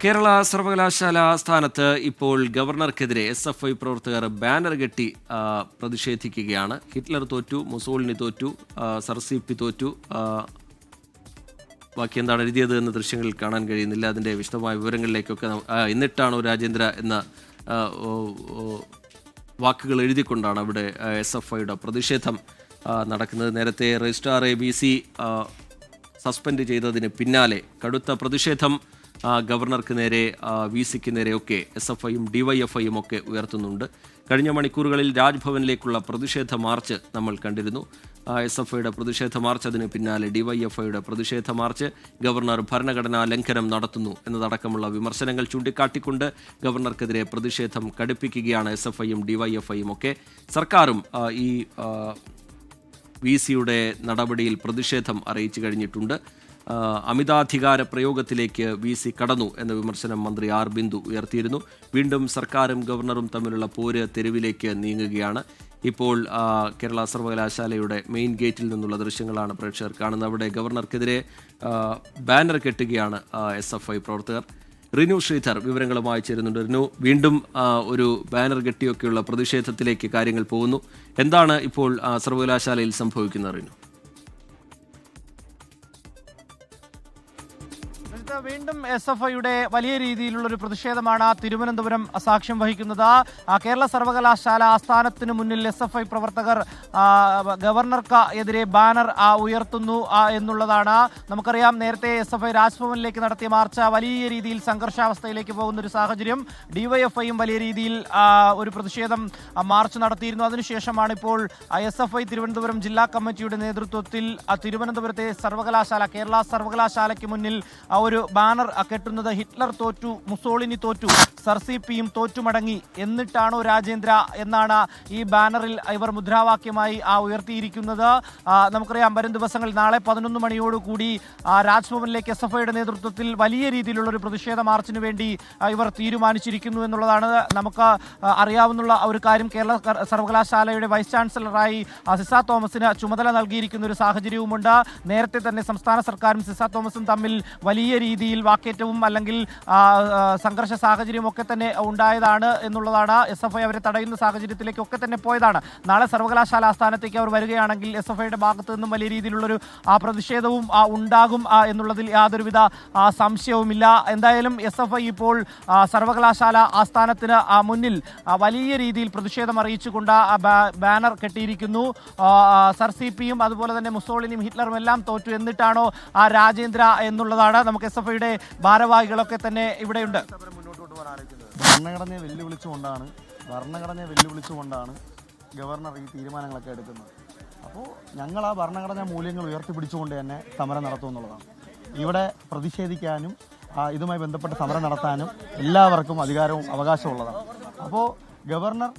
കേരള സർവകലാശാല ആസ്ഥാനത്ത് ഇപ്പോൾ ഗവർണർക്കെതിരെ SFI പ്രവർത്തകർ ബാനർ കെട്ടി പ്രതിഷേധിക്കുകയാണ്. ഹിറ്റ്ലർ തോറ്റു, മുസോളിനി തോറ്റു, സർസിപ്പി തോറ്റു, ബാക്കി എന്താണ് എഴുതിയത് എന്ന ദൃശ്യങ്ങളിൽ കാണാൻ കഴിയുന്നില്ല. അതിൻ്റെ വിശദമായ വിവരങ്ങളിലേക്കൊക്കെ എന്നിട്ടാണോ രാജേന്ദ്ര എന്ന വാക്കുകൾ എഴുതിക്കൊണ്ടാണ് അവിടെ SFIയുടെ പ്രതിഷേധം നടക്കുന്നത്. നേരത്തെ രജിസ്ട്രാറെ VC സസ്പെൻഡ് ചെയ്തതിന് പിന്നാലെ കടുത്ത പ്രതിഷേധം ഗവർണർക്ക് നേരെ, VCക്ക് നേരെയൊക്കെ SFIയും DYFIയും ഒക്കെ ഉയർത്തുന്നുണ്ട്. കഴിഞ്ഞ മണിക്കൂറുകളിൽ രാജ്ഭവനിലേക്കുള്ള പ്രതിഷേധ മാർച്ച് നമ്മൾ കണ്ടിരുന്നു. SFIയുടെ പ്രതിഷേധ മാർച്ച്, അതിന് പിന്നാലെ DYFIയുടെ പ്രതിഷേധ മാർച്ച്. ഗവർണർ ഭരണഘടനാ ലംഘനം നടത്തുന്നു എന്നതടക്കമുള്ള വിമർശനങ്ങൾ ചൂണ്ടിക്കാട്ടിക്കൊണ്ട് ഗവർണർക്കെതിരെ പ്രതിഷേധം കടുപ്പിക്കുകയാണ് SFIയും DYFIയും ഒക്കെ. സർക്കാരും ഈ VCയുടെ നടപടിയിൽ പ്രതിഷേധം അറിയിച്ചു കഴിഞ്ഞിട്ടുണ്ട്. അമിതാധികാര പ്രയോഗത്തിലേക്ക് VC കടന്നു എന്ന വിമർശനം മന്ത്രി R ബിന്ദു ഉയർത്തിയിരുന്നു. വീണ്ടും സർക്കാരും ഗവർണറും തമ്മിലുള്ള പോര് തെരുവിലേക്ക് നീങ്ങുകയാണ്. ഇപ്പോൾ കേരള സർവകലാശാലയുടെ മെയിൻ ഗേറ്റിൽ നിന്നുള്ള ദൃശ്യങ്ങളാണ് പ്രേക്ഷകർ കാണുന്നത്. അവിടെ ഗവർണർക്കെതിരെ ബാനർ കെട്ടുകയാണ് SFI പ്രവർത്തകർ. റിനു ശ്രീധർ വിവരങ്ങളുമായി ചേരുന്നുണ്ട്. റിനു, വീണ്ടും ഒരു ബാനർ കെട്ടിയൊക്കെയുള്ള പ്രതിഷേധത്തിലേക്ക് കാര്യങ്ങൾ പോകുന്നു. എന്താണ് ഇപ്പോൾ സർവകലാശാലയിൽ സംഭവിക്കുന്നത്, റിനു? വീണ്ടും SFIയുടെ വലിയ രീതിയിലുള്ളൊരു പ്രതിഷേധമാണ് തിരുവനന്തപുരം സാക്ഷ്യം വഹിക്കുന്നത്. കേരള സർവകലാശാല ആസ്ഥാനത്തിന് മുന്നിൽ SFI പ്രവർത്തകർ ഗവർണർക്ക് എതിരെ ബാനർ ഉയർത്തുന്നു എന്നുള്ളതാണ്. നമുക്കറിയാം, നേരത്തെ SFI രാജ്ഭവനിലേക്ക് നടത്തിയ മാർച്ച് വലിയ രീതിയിൽ സംഘർഷാവസ്ഥയിലേക്ക് പോകുന്ന ഒരു സാഹചര്യം. DYFIയും വലിയ രീതിയിൽ ഒരു പ്രതിഷേധം മാർച്ച് നടത്തിയിരുന്നു. അതിനുശേഷമാണ് ഇപ്പോൾ SFI തിരുവനന്തപുരം ജില്ലാ കമ്മിറ്റിയുടെ നേതൃത്വത്തിൽ തിരുവനന്തപുരത്തെ സർവകലാശാല, കേരള സർവകലാശാലയ്ക്ക് മുന്നിൽ ഒരു ബാനർ കെട്ടുന്നത്. ഹിറ്റ്ലർ തോറ്റു, മുസോളിനി തോറ്റു, സർസിപ്പിയും തോറ്റുമടങ്ങി, എന്നിട്ടാണോ രാജേന്ദ്ര എന്നാണ് ഈ ബാനറിൽ ഇവർ മുദ്രാവാക്യമായി ഉയർത്തിയിരിക്കുന്നത്. നമുക്കറിയാം, വരും ദിവസങ്ങളിൽ നാളെ 11 മണിയോടുകൂടി രാജ്ഭവനിലേക്ക് SFIയുടെ നേതൃത്വത്തിൽ വലിയ രീതിയിലുള്ളൊരു പ്രതിഷേധ മാർച്ചിന് വേണ്ടി ഇവർ തീരുമാനിച്ചിരിക്കുന്നു എന്നുള്ളതാണ് നമുക്ക് അറിയാവുന്ന ഒരു കാര്യം. കേരള സർവകലാശാലയുടെ വൈസ് ചാൻസലറായി സിസ തോമസിന് ചുമതല നൽകിയിരിക്കുന്ന ഒരു സാഹചര്യവുമുണ്ട്. നേരത്തെ തന്നെ സംസ്ഥാന സർക്കാരും സിസ തോമസും തമ്മിൽ വലിയ രീതിയിൽ വാക്കേറ്റവും അല്ലെങ്കിൽ സംഘർഷ സാഹചര്യം ഒക്കെ തന്നെ ഉണ്ടായതാണ് എന്നുള്ളതാണ്. SFI അവരെ തടയുന്ന സാഹചര്യത്തിലേക്കൊക്കെ തന്നെ പോയതാണ്. നാളെ സർവകലാശാല ആസ്ഥാനത്തേക്ക് അവർ വരികയാണെങ്കിൽ SFIയുടെ ഭാഗത്തു നിന്നും വലിയ രീതിയിലുള്ളൊരു പ്രതിഷേധവും ഉണ്ടാകും എന്നുള്ളതിൽ യാതൊരുവിധ സംശയവുമില്ല. എന്തായാലും SFI ഇപ്പോൾ സർവകലാശാല ആസ്ഥാനത്തിന് മുന്നിൽ വലിയ രീതിയിൽ പ്രതിഷേധം അറിയിച്ചുകൊണ്ട് ബാനർ കെട്ടിയിരിക്കുന്നു. സർസിപ്പിയും അതുപോലെ തന്നെ മുസോളിനിയും ഹിറ്റ്ലറും എല്ലാം തോറ്റു, എന്നിട്ടാണോ രാജേന്ദ്ര എന്നുള്ളതാണ്. നമുക്ക് SFIയുടെ ഭാരവാഹികളൊക്കെ തന്നെ ഇവിടെയുണ്ട്. ഭരണഘടനയെ വെല്ലുവിളിച്ചുകൊണ്ടാണ് ഗവർണർ ഈ തീരുമാനങ്ങളൊക്കെ എടുക്കുന്നത്. അപ്പോൾ ഞങ്ങൾ ആ ഭരണഘടനാ മൂല്യങ്ങൾ ഉയർത്തിപ്പിടിച്ചുകൊണ്ട് തന്നെ സമരം നടത്തുമെന്നുള്ളതാണ്. ഇവിടെ പ്രതിഷേധിക്കാനും ഇതുമായി ബന്ധപ്പെട്ട് സമരം നടത്താനും എല്ലാവർക്കും അധികാരവും അവകാശവും ഉള്ളതാണ്. അപ്പോൾ ഗവർണർ